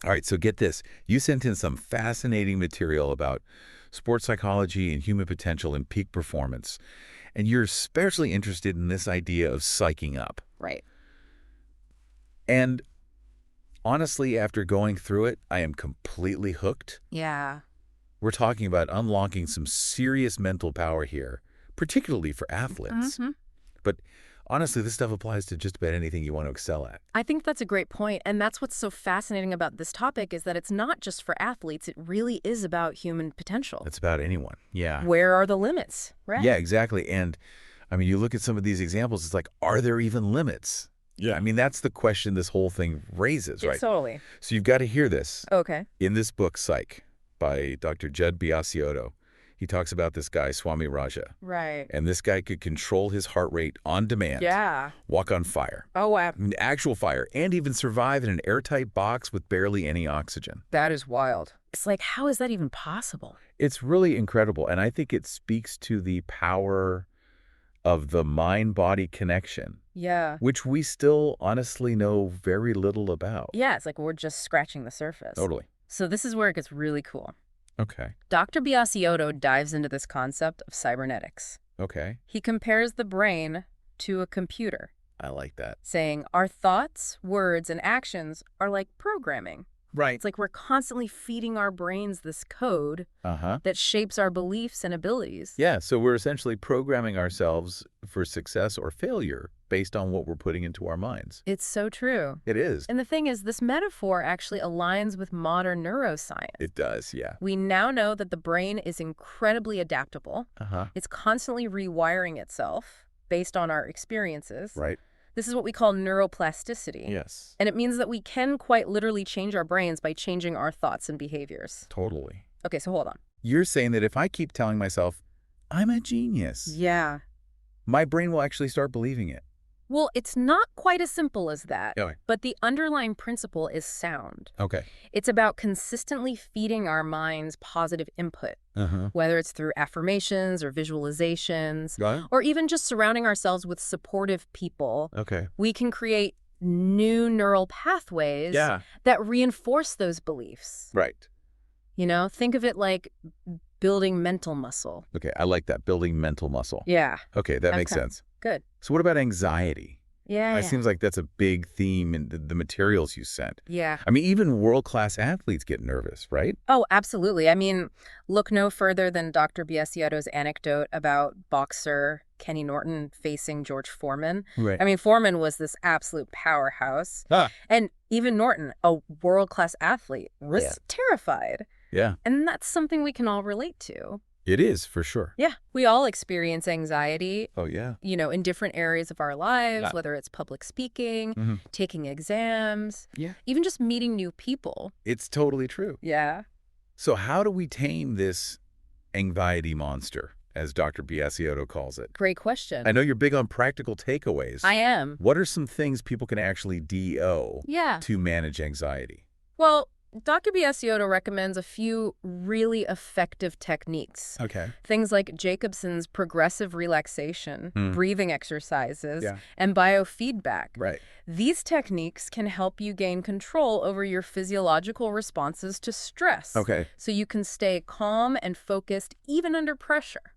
All right, so get this. You sent in some fascinating material about sports psychology and human potential and peak performance, and you're especially interested in this idea of psyching up. Right. And honestly, after going through it, I am completely hooked. Yeah. We're talking about unlocking some serious mental power here, particularly for athletes. hmm But honestly, this stuff applies to just about anything you want to excel at. I think that's a great point, and that's what's so fascinating about this topic is that it's not just for athletes, it really is about human potential. That's about anyone. Yeah. Where are the limits, right? Yeah, exactly. And I mean, you look at some of these examples, it's like, are there even limits? Yeah. I mean, that's the question this whole thing raises, right? Totally. So you've got to hear this. Okay. In this book, Psych, by Dr. Judd Biasiotto, he talks about this guy, Swami Raja. Right. And this guy could control his heart rate on demand. Yeah. Walk on fire. Oh, wow. I mean, actual fire. And even survive in an airtight box with barely any oxygen. That is wild. It's like, how is that even possible? It's really incredible. And I think it speaks to the power of the mind-body connection, Yeah. which we still honestly know very little about. Yeah, it's like we're just scratching the surface. Totally. So this is where it gets really cool. Okay. Dr. Biasiotto dives into this concept of cybernetics. Okay. He compares the brain to a computer, I like that. saying our thoughts, words, and actions are like programming. Right. It's like we're constantly feeding our brains this code Uh-huh. that shapes our beliefs and abilities. Yeah, so we're essentially programming ourselves for success or failure based on what we're putting into our minds. It's so true. It is. And the thing is, this metaphor actually aligns with modern neuroscience. It does, yeah. We now know that the brain is incredibly adaptable. Uh-huh. It's constantly rewiring itself based on our experiences. Right. This is what we call neuroplasticity. Yes. And it means that we can quite literally change our brains by changing our thoughts and behaviors. Totally. Okay, so hold on. You're saying that if I keep telling myself, I'm a genius, Yeah. my brain will actually start believing it. Well, it's not quite as simple as that, Okay. but the underlying principle is sound. Okay. It's about consistently feeding our minds positive input, Uh-huh. whether it's through affirmations or visualizations, Got it? or even just surrounding ourselves with supportive people. Okay. We can create new neural pathways that reinforce those beliefs. Right. You know, think of it like building mental muscle. Okay, I like that, building mental muscle. Yeah. Okay, that makes Okay. sense. Good. So what about anxiety? Yeah. It seems like that's a big theme in the materials you sent. Yeah. I mean, even world-class athletes get nervous, right? Oh, absolutely. I mean, look no further than Dr. Biasiotto's anecdote about boxer Kenny Norton facing George Foreman. Right. I mean, Foreman was this absolute powerhouse. Ah. And even Norton, a world-class athlete, was Yeah. terrified. Yeah, And that's something we can all relate to. it is, for sure. Yeah. We all experience anxiety, Oh, yeah. you know, in different areas of our lives, Yeah. whether it's public speaking, Mhm. taking exams, Yeah. even just meeting new people. It's totally true. Yeah. So how do we tame this anxiety monster, as Dr. Biasiotto calls it? Great question. I know you're big on practical takeaways. I am. What are some things people can actually do Yeah. to manage anxiety? Well, Dr. Biasiotto recommends a few really effective techniques. Okay. Things like Jacobson's progressive relaxation, breathing exercises, Yeah. and biofeedback. Right. These techniques can help you gain control over your physiological responses to stress. Okay. So you can stay calm and focused even under pressure.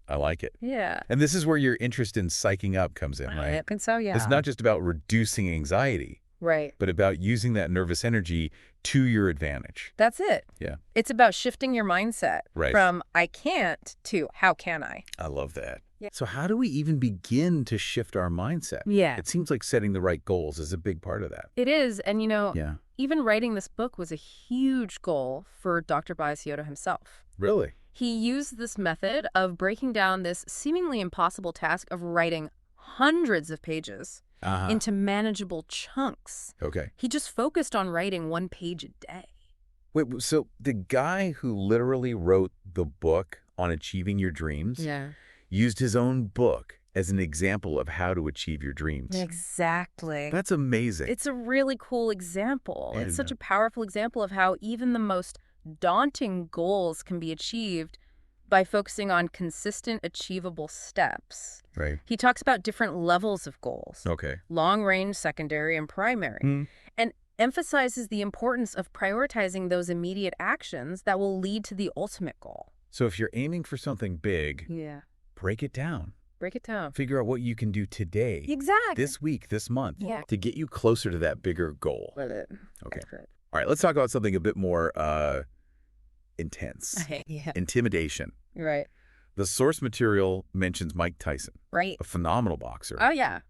I like it. Yeah. And this is where your interest in psyching up comes in, right? I think so, yeah. It's not just about reducing anxiety, Right. but about using that nervous energy to your advantage. That's it. Yeah. It's about shifting your mindset Right. from I can't to how can I? I love that. Yeah. So how do we even begin to shift our mindset? Yeah. It seems like setting the right goals is a big part of that. It is. And, you know, Yeah. even writing this book was a huge goal for Dr. Biasiotto himself. Really? He used this method of breaking down this seemingly impossible task of writing hundreds of pages Uh-huh. into manageable chunks. Okay. He just focused on writing one page a day. Wait, so the guy who literally wrote the book on achieving your dreams Yeah. used his own book as an example of how to achieve your dreams. Exactly. That's amazing. It's a really cool example. I It's such know. a powerful example of how even the most daunting goals can be achieved by focusing on consistent, achievable steps. Right. He talks about different levels of goals. Okay. Long range, secondary, and primary. Hmm. And emphasizes the importance of prioritizing those immediate actions that will lead to the ultimate goal. So if you're aiming for something big, Yeah. break it down. Break it down. Figure out what you can do today, Exactly. this week, this month, Yeah. to get you closer to that bigger goal. Love it. Okay. Accurate. All right, let's talk about something a bit more intense. Yeah. Intimidation. Right. The source material mentions Mike Tyson, Right. a phenomenal boxer, Oh, yeah.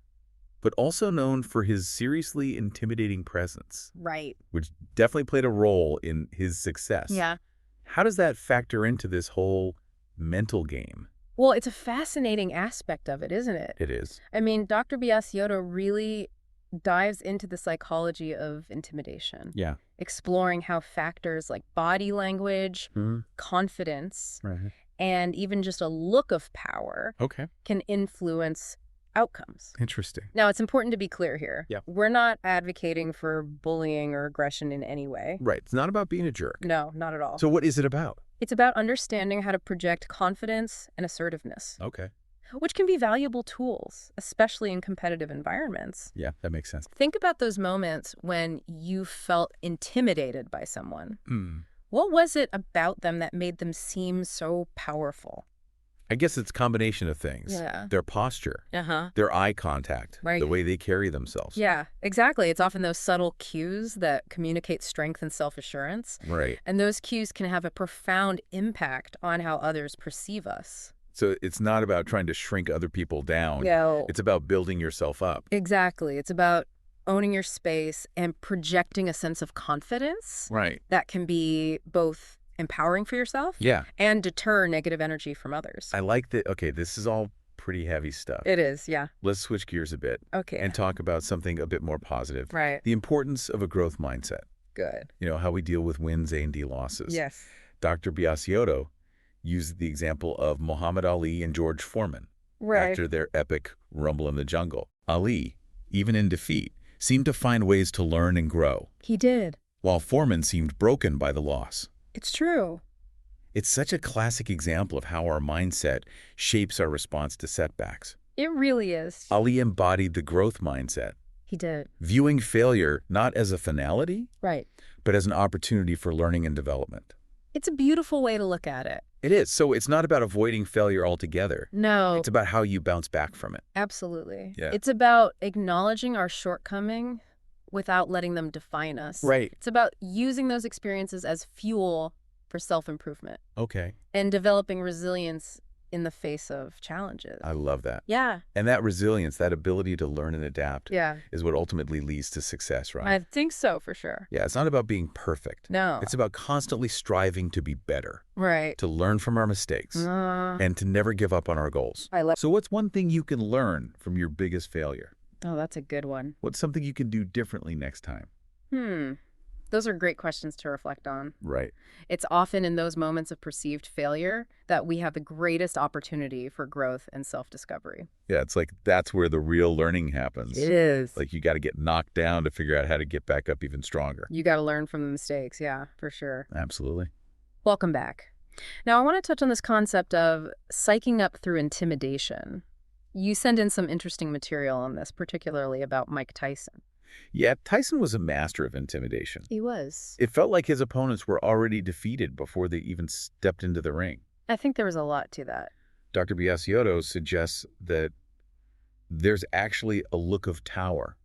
but also known for his seriously intimidating presence, Right. which definitely played a role in his success. Yeah. How does that factor into this whole mental game? Well, it's a fascinating aspect of it, isn't it? It is. I mean, Dr. Biasiotto really dives into the psychology of intimidation, Yeah. exploring how factors like body language, confidence, Right. and even just a look of power Okay. can influence outcomes. Interesting. Now, it's important to be clear here. Yeah. We're not advocating for bullying or aggression in any way. Right. It's not about being a jerk. No, not at all. So what is it about? It's about understanding how to project confidence and assertiveness, Okay. which can be valuable tools, especially in competitive environments. Yeah, that makes sense. Think about those moments when you felt intimidated by someone. Hmm. What was it about them that made them seem so powerful? I guess it's a combination of things. Yeah. Their posture, Uh-huh. their eye contact, Right. the way they carry themselves. Yeah, exactly. It's often those subtle cues that communicate strength and self-assurance. Right. And those cues can have a profound impact on how others perceive us. So it's not about trying to shrink other people down. No. It's about building yourself up. Exactly. It's about owning your space and projecting a sense of confidence Right. that can be both empowering for yourself Yeah. and deter negative energy from others. I like that. Okay, this is all pretty heavy stuff. It is, yeah. Let's switch gears a bit Okay. and talk about something a bit more positive. Right. The importance of a growth mindset. Good. You know, how we deal with wins and losses. Yes. Dr. Biasiotto used the example of Muhammad Ali and George Foreman Right. after their epic Rumble in the Jungle. Ali, even in defeat, seemed to find ways to learn and grow, He did. while Foreman seemed broken by the loss. It's true. It's such a classic example of how our mindset shapes our response to setbacks. It really is. Ali embodied the growth mindset, He did. viewing failure not as a finality, Right. but as an opportunity for learning and development. It's a beautiful way to look at it. It is. So it's not about avoiding failure altogether. No, It's about how you bounce back from it. absolutely. Yeah. It's about acknowledging our shortcoming without letting them define us. Right. It's about using those experiences as fuel for self-improvement Okay. and developing resilience in the face of challenges. I love that. Yeah. And that resilience, that ability to learn and adapt Yeah. is what ultimately leads to success, right? I think so, for sure. Yeah, it's not about being perfect. No. It's about constantly striving to be better, Right. to learn from our mistakes, and to never give up on our goals. I love. So what's one thing you can learn from your biggest failure? Oh, that's a good one. What's something you can do differently next time? Those are great questions to reflect on. Right. It's often in those moments of perceived failure that we have the greatest opportunity for growth and self-discovery. Yeah, it's like that's where the real learning happens. is. Like you got to get knocked down to figure out how to get back up even stronger. You got to learn from the mistakes. Yeah, for sure. Absolutely. Welcome back. Now, I want to touch on this concept of psyching up through intimidation. You send in some interesting material on this, particularly about Mike Tyson. Yeah, Tyson was a master of intimidation. He was. It felt like his opponents were already defeated before they even stepped into the ring. I think there was a lot to that. Dr. Biasiotto suggests that there's actually a look of tower,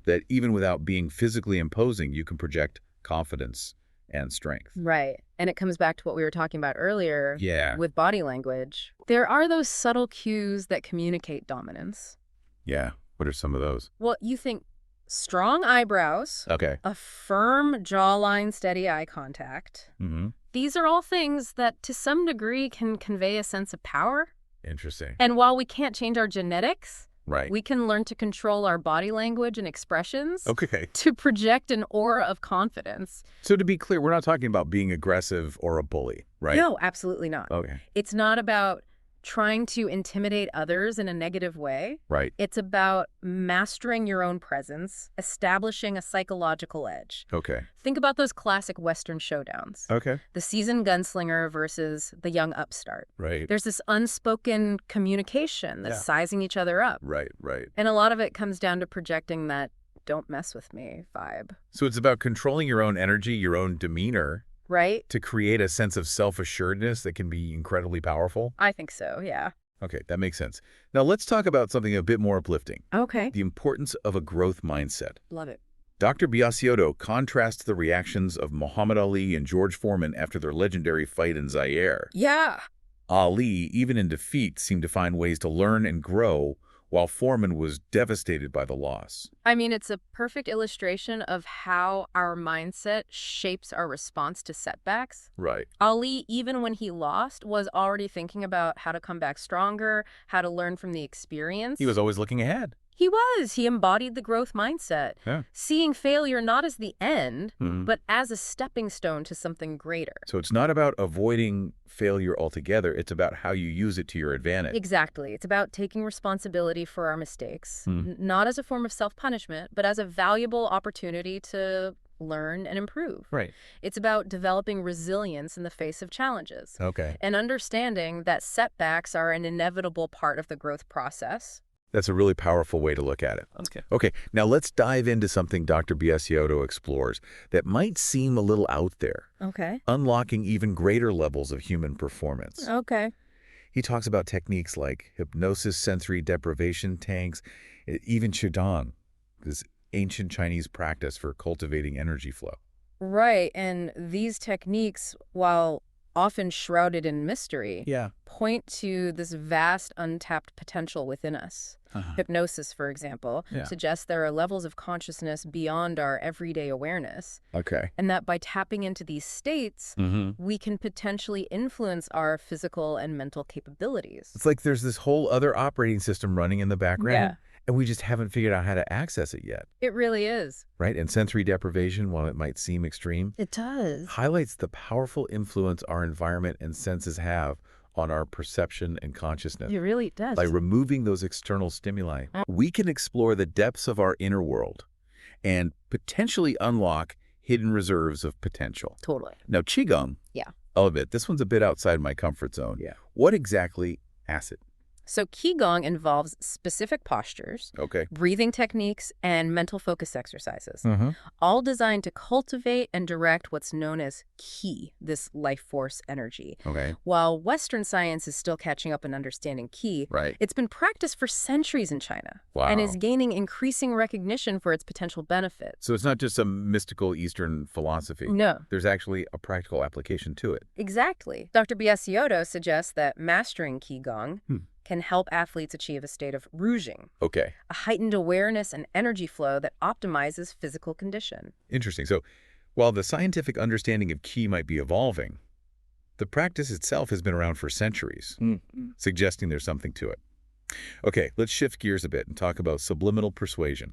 that even without being physically imposing, you can project confidence and strength. Right. And it comes back to what we were talking about earlier Yeah. with body language. There are those subtle cues that communicate dominance. Yeah. What are some of those? Well, you think strong eyebrows, Okay. a firm jawline, steady eye contact. Mm-hmm. These are all things that to some degree can convey a sense of power. Interesting. And while we can't change our genetics, Right. we can learn to control our body language and expressions Okay. to project an aura of confidence. So to be clear, we're not talking about being aggressive or a bully, right? No, absolutely not. Okay. It's not about trying to intimidate others in a negative way. Right. It's about mastering your own presence, establishing a psychological edge. Okay. Think about those classic Western showdowns. Okay. The seasoned gunslinger versus the young upstart. Right. There's this unspoken communication that's Yeah. sizing each other up. Right. Right. And a lot of it comes down to projecting that don't mess with me vibe. So it's about controlling your own energy, your own demeanor, Right? to create a sense of self-assuredness that can be incredibly powerful? I think so, yeah. Okay, that makes sense. Now let's talk about something a bit more uplifting, Okay. the importance of a growth mindset. Love it. Dr. Biasiotto contrasts the reactions of Muhammad Ali and George Foreman after their legendary fight in Zaire. Yeah. Ali, even in defeat, seemed to find ways to learn and grow, while Foreman was devastated by the loss. I mean, it's a perfect illustration of how our mindset shapes our response to setbacks. Right. Ali, even when he lost, was already thinking about how to come back stronger, how to learn from the experience. He was always looking ahead. He was. He embodied the growth mindset, Yeah. seeing failure not as the end, Mhm. but as a stepping stone to something greater. So it's not about avoiding failure altogether. It's about how you use it to your advantage. Exactly. It's about taking responsibility for our mistakes, Hmm. not as a form of self-punishment, but as a valuable opportunity to learn and improve. Right. It's about developing resilience in the face of challenges Okay. and understanding that setbacks are an inevitable part of the growth process. That's a really powerful way to look at it. Okay. Okay, now let's dive into something Dr. Biasiotto explores that might seem a little out there, Okay. unlocking even greater levels of human performance. Okay. He talks about techniques like hypnosis, sensory deprivation tanks, even Qigong, this ancient Chinese practice for cultivating energy flow. Right. And these techniques, while often shrouded in mystery, Yeah. point to this vast untapped potential within us. Hypnosis, for example, Yeah. suggests there are levels of consciousness beyond our everyday awareness, Okay. and that by tapping into these states, Mm-hmm. we can potentially influence our physical and mental capabilities. It's like there's this whole other operating system running in the background, Yeah. and we just haven't figured out how to access it yet, It really is. right? And sensory deprivation, while it might seem extreme, It does. highlights the powerful influence our environment and senses have on our perception and consciousness. It really does. By removing those external stimuli, we can explore the depths of our inner world and potentially unlock hidden reserves of potential. Totally. Now, Qigong, Yeah. I love it. This one's a bit outside my comfort zone. Yeah. What exactly is it? So Qigong involves specific postures, Okay. breathing techniques, and mental focus exercises, Mm-hmm. all designed to cultivate and direct what's known as Qi, this life force energy. Okay. While Western science is still catching up in understanding Qi, Right. it's been practiced for centuries in China Wow. and is gaining increasing recognition for its potential benefits. So it's not just a mystical Eastern philosophy. No, There's actually a practical application to it. exactly. Dr. Biasiotto suggests that mastering Qigong Hmm. can help athletes achieve a state of ruging, Okay. a heightened awareness and energy flow that optimizes physical condition. Interesting. So while the scientific understanding of Qi might be evolving, the practice itself has been around for centuries, suggesting there's something to it. Okay, let's shift gears a bit and talk about subliminal persuasion.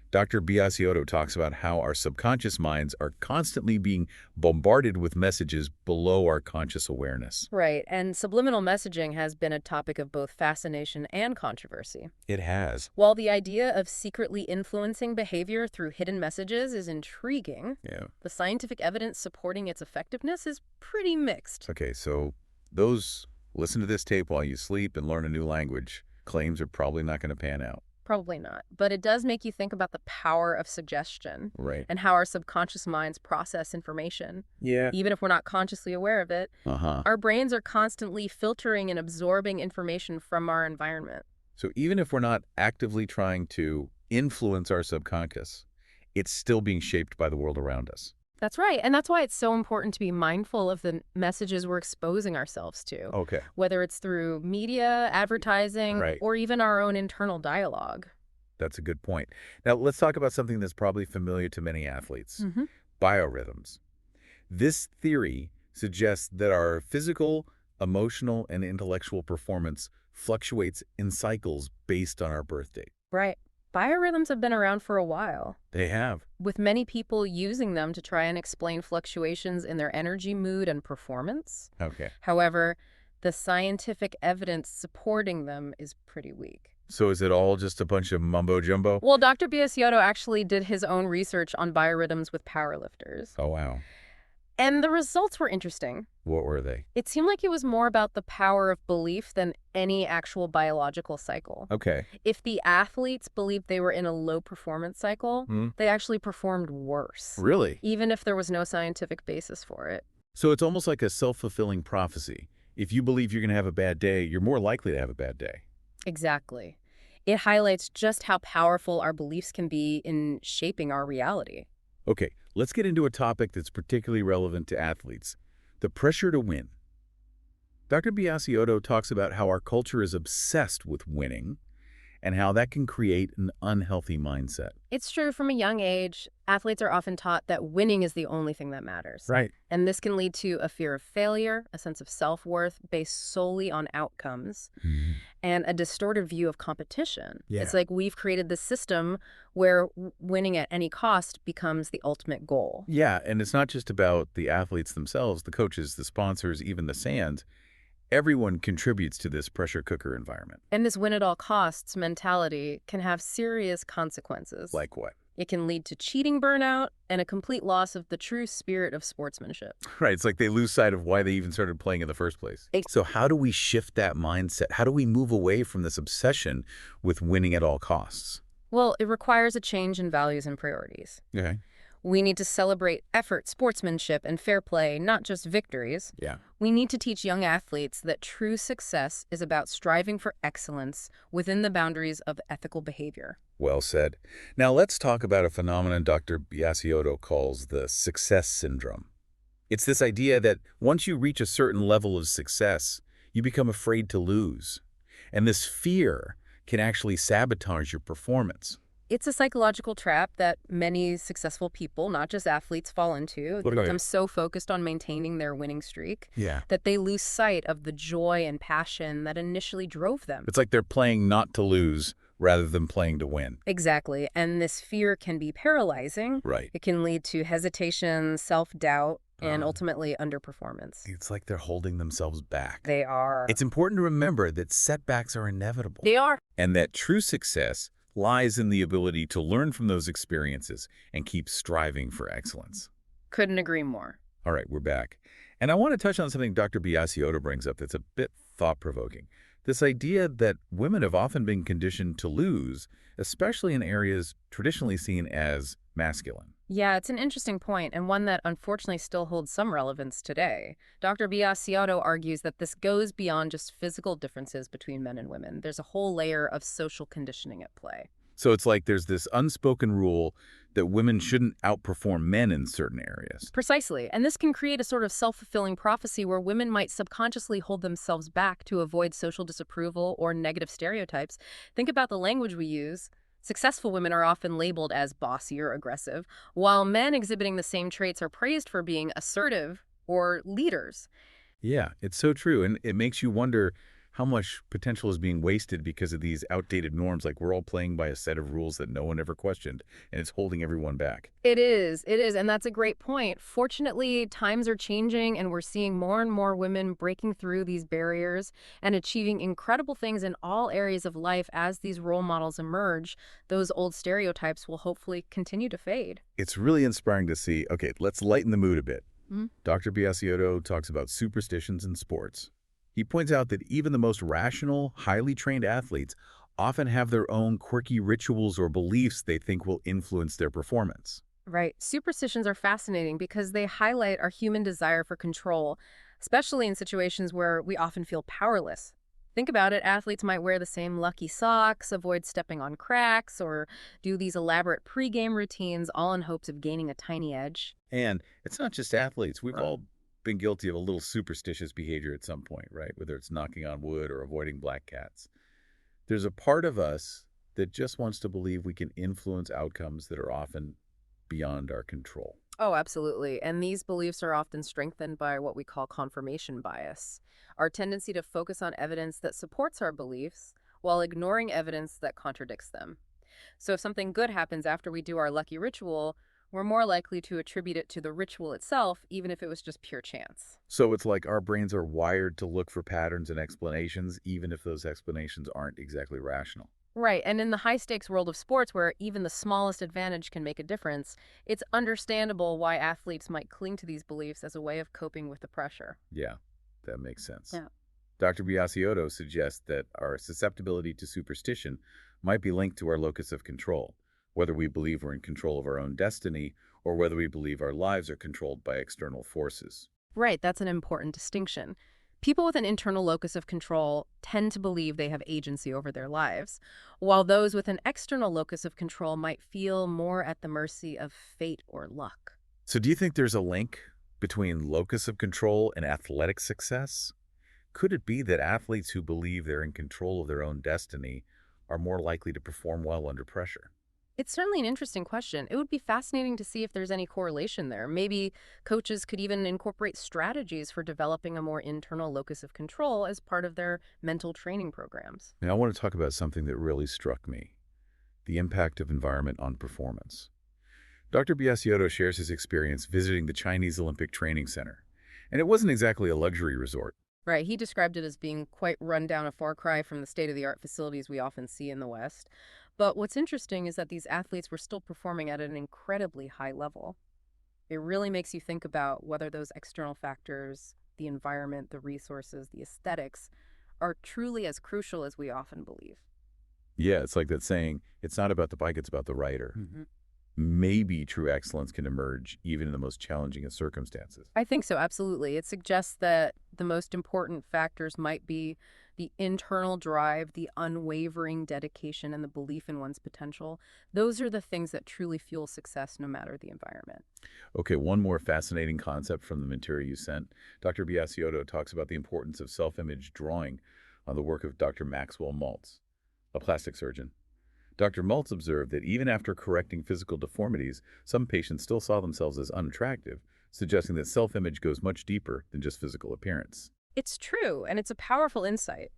Dr. Biasiotto talks about how our subconscious minds are constantly being bombarded with messages below our conscious awareness. Right, and subliminal messaging has been a topic of both fascination and controversy. It has. While the idea of secretly influencing behavior through hidden messages is intriguing, Yeah. the scientific evidence supporting its effectiveness is pretty mixed. Okay, so those listen to this tape while you sleep and learn a new language claims are probably not going to pan out. Probably not, but it does make you think about the power of suggestion Right. and how our subconscious minds process information. Yeah. Even if we're not consciously aware of it, Uh-huh. our brains are constantly filtering and absorbing information from our environment. So even if we're not actively trying to influence our subconscious, it's still being shaped by the world around us. That's right, and that's why it's so important to be mindful of the messages we're exposing ourselves to, Okay. whether it's through media, advertising, Right. or even our own internal dialogue. That's a good point. Now, let's talk about something that's probably familiar to many athletes, biorhythms. This theory suggests that our physical, emotional, and intellectual performance fluctuates in cycles based on our birth date. Right. Biorhythms have been around for a while, They have. with many people using them to try and explain fluctuations in their energy, mood, and performance. Okay. However, the scientific evidence supporting them is pretty weak. So is it all just a bunch of mumbo-jumbo? Well, Dr. Biasiotto actually did his own research on biorhythms with powerlifters. Oh, wow. And the results were interesting. What were they? It seemed like it was more about the power of belief than any actual biological cycle. Okay. If the athletes believed they were in a low performance cycle, they actually performed worse, Really? even if there was no scientific basis for it. So it's almost like a self-fulfilling prophecy. If you believe you're going to have a bad day, you're more likely to have a bad day. Exactly. It highlights just how powerful our beliefs can be in shaping our reality. Okay, let's get into a topic that's particularly relevant to athletes, the pressure to win. Dr. Biasiotto talks about how our culture is obsessed with winning and how that can create an unhealthy mindset. It's true from a young age, athletes are often taught that winning is the only thing that matters. Right. And this can lead to a fear of failure, a sense of self-worth based solely on outcomes, and a distorted view of competition. Yeah. It's like we've created this system where winning at any cost becomes the ultimate goal. Yeah, and it's not just about the athletes themselves, the coaches, the sponsors, even the Sands. Everyone contributes to this pressure cooker environment. And this win-at-all-costs mentality can have serious consequences. Like what? It can lead to cheating burnout and a complete loss of the true spirit of sportsmanship. Right, it's like they lose sight of why they even started playing in the first place. So how do we shift that mindset? How do we move away from this obsession with winning at all costs? Well, it requires a change in values and priorities. Okay. We need to celebrate effort, sportsmanship, and fair play, not just victories. Yeah. We need to teach young athletes that true success is about striving for excellence within the boundaries of ethical behavior. Well said. Now let's talk about a phenomenon Dr. Biasiotto calls the success syndrome. It's this idea that once you reach a certain level of success, you become afraid to lose. And this fear can actually sabotage your performance. It's a psychological trap that many successful people, not just athletes, fall into. They become so focused on maintaining their winning streak that they lose sight of the joy and passion that initially drove them. It's like they're playing not to lose rather than playing to win. Exactly. And this fear can be paralyzing. Right. It can lead to hesitation, self-doubt, and ultimately underperformance. It's like they're holding themselves back. They are. It's important to remember that setbacks are inevitable. They are. And that true success lies in the ability to learn from those experiences and keep striving for excellence. Couldn't agree more. All right, we're back. And I want to touch on something Dr. Biasiotto brings up that's a bit thought-provoking. This idea that women have often been conditioned to lose, especially in areas traditionally seen as masculine. Yeah, it's an interesting point, and one that unfortunately still holds some relevance today. Dr. Biasiotto argues that this goes beyond just physical differences between men and women. There's a whole layer of social conditioning at play. So it's like there's this unspoken rule that women shouldn't outperform men in certain areas. Precisely, and this can create a sort of self-fulfilling prophecy where women might subconsciously hold themselves back to avoid social disapproval or negative stereotypes. Think about the language we use. Successful women are often labeled as bossy or aggressive, while men exhibiting the same traits are praised for being assertive or leaders. Yeah, it's so true. And it makes you wonder how much potential is being wasted because of these outdated norms. Like we're all playing by a set of rules that no one ever questioned, and it's holding everyone back. It is, and that's a great point. Fortunately, times are changing, and we're seeing more and more women breaking through these barriers and achieving incredible things in all areas of life as these role models emerge. Those old stereotypes will hopefully continue to fade. It's really inspiring to see. Okay, let's lighten the mood a bit. Dr. Biasiotto talks about superstitions in sports. He points out that even the most rational, highly trained athletes often have their own quirky rituals or beliefs they think will influence their performance. Right. Superstitions are fascinating because they highlight our human desire for control, especially in situations where we often feel powerless. Think about it, athletes might wear the same lucky socks, avoid stepping on cracks, or do these elaborate pregame routines, all in hopes of gaining a tiny edge. And it's not just athletes. We've all been guilty of a little superstitious behavior at some point, right? Whether it's knocking on wood or avoiding black cats. There's a part of us that just wants to believe we can influence outcomes that are often beyond our control. Oh, absolutely. And these beliefs are often strengthened by what we call confirmation bias, our tendency to focus on evidence that supports our beliefs while ignoring evidence that contradicts them. So if something good happens after we do our lucky ritual, we're more likely to attribute it to the ritual itself, even if it was just pure chance. So it's like our brains are wired to look for patterns and explanations, even if those explanations aren't exactly rational. Right, and in the high-stakes world of sports where even the smallest advantage can make a difference, it's understandable why athletes might cling to these beliefs as a way of coping with the pressure. Yeah, that makes sense. Yeah. Dr. Biasiotto suggests that our susceptibility to superstition might be linked to our locus of control, whether we believe we're in control of our own destiny or whether we believe our lives are controlled by external forces. Right, that's an important distinction. People with an internal locus of control tend to believe they have agency over their lives, while those with an external locus of control might feel more at the mercy of fate or luck. So do you think there's a link between locus of control and athletic success? Could it be that athletes who believe they're in control of their own destiny are more likely to perform well under pressure? It's certainly an interesting question. It would be fascinating to see if there's any correlation there. Maybe coaches could even incorporate strategies for developing a more internal locus of control as part of their mental training programs. Now, I want to talk about something that really struck me, the impact of environment on performance. Dr. Biasiotto shares his experience visiting the Chinese Olympic Training Center, and it wasn't exactly a luxury resort. Right, he described it as being quite run down, a far cry from the state-of-the-art facilities we often see in the West. But what's interesting is that these athletes were still performing at an incredibly high level. It really makes you think about whether those external factors, the environment, the resources, the aesthetics, are truly as crucial as we often believe. Yeah, it's like that saying, it's not about the bike, it's about the rider. Maybe true excellence can emerge even in the most challenging of circumstances. I think so, absolutely. It suggests that the most important factors might be the internal drive, the unwavering dedication, and the belief in one's potential. Those are the things that truly fuel success no matter the environment. Okay, one more fascinating concept from the material you sent. Dr. Biasiotto talks about the importance of self-image drawing on the work of Dr. Maxwell Maltz, a plastic surgeon. Dr. Maltz observed that even after correcting physical deformities, some patients still saw themselves as unattractive, suggesting that self-image goes much deeper than just physical appearance. It's true, and it's a powerful insight.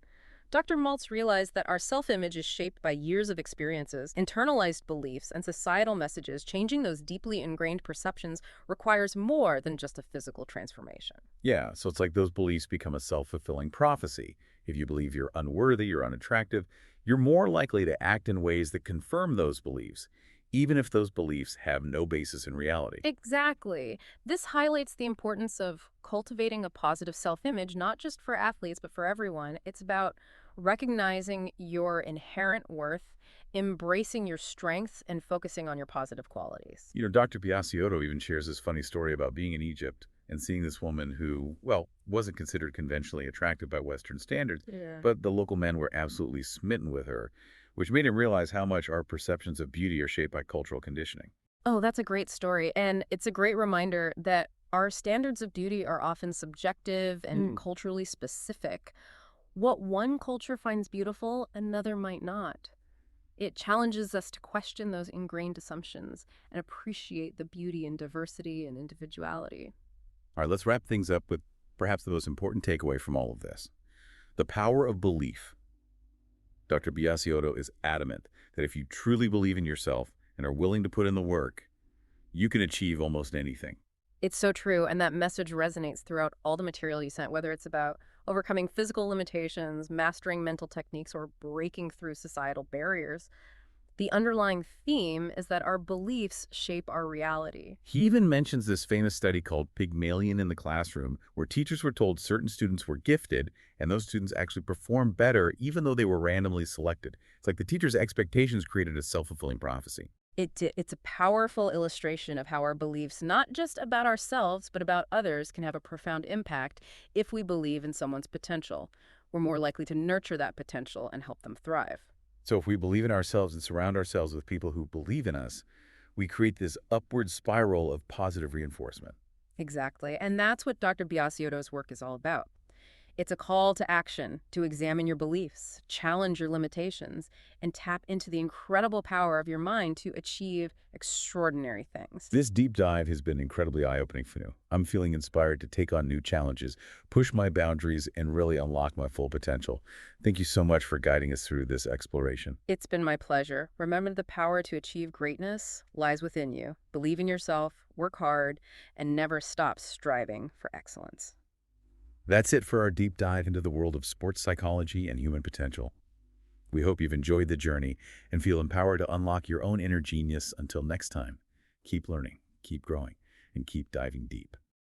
Dr. Maltz realized that our self-image is shaped by years of experiences, internalized beliefs, and societal messages. Changing those deeply ingrained perceptions requires more than just a physical transformation. Yeah, so it's like those beliefs become a self-fulfilling prophecy. If you believe you're unworthy or unattractive, you're more likely to act in ways that confirm those beliefs, even if those beliefs have no basis in reality. Exactly. This highlights the importance of cultivating a positive self-image, not just for athletes, but for everyone. It's about recognizing your inherent worth, embracing your strengths, and focusing on your positive qualities. Dr. Biasiotto even shares this funny story about being in Egypt and seeing this woman who, well, wasn't considered conventionally attractive by Western standards, Yeah. but the local men were absolutely smitten with her, which made him realize how much our perceptions of beauty are shaped by cultural conditioning. Oh, that's a great story. And it's a great reminder that our standards of beauty are often subjective and culturally specific. What one culture finds beautiful, another might not. It challenges us to question those ingrained assumptions and appreciate the beauty and diversity and individuality. All right, let's wrap things up with perhaps the most important takeaway from all of this. The power of belief. Dr. Biasiotto is adamant that if you truly believe in yourself and are willing to put in the work, you can achieve almost anything. It's so true, and that message resonates throughout all the material you sent, whether it's about overcoming physical limitations, mastering mental techniques, or breaking through societal barriers. The underlying theme is that our beliefs shape our reality. He even mentions this famous study called Pygmalion in the Classroom, where teachers were told certain students were gifted, and those students actually performed better even though they were randomly selected. It's like the teacher's expectations created a self-fulfilling prophecy. It's a powerful illustration of how our beliefs, not just about ourselves, but about others, can have a profound impact if we believe in someone's potential. We're more likely to nurture that potential and help them thrive. So if we believe in ourselves and surround ourselves with people who believe in us, we create this upward spiral of positive reinforcement. Exactly. And that's what Dr. Biasiotto's work is all about. It's a call to action, to examine your beliefs, challenge your limitations, and tap into the incredible power of your mind to achieve extraordinary things. This deep dive has been incredibly eye-opening for me. I'm feeling inspired to take on new challenges, push my boundaries, and really unlock my full potential. Thank you so much for guiding us through this exploration. It's been my pleasure. Remember, the power to achieve greatness lies within you. Believe in yourself, work hard, and never stop striving for excellence. That's it for our deep dive into the world of sports psychology and human potential. We hope you've enjoyed the journey and feel empowered to unlock your own inner genius. Until next time, keep learning, keep growing, and keep diving deep.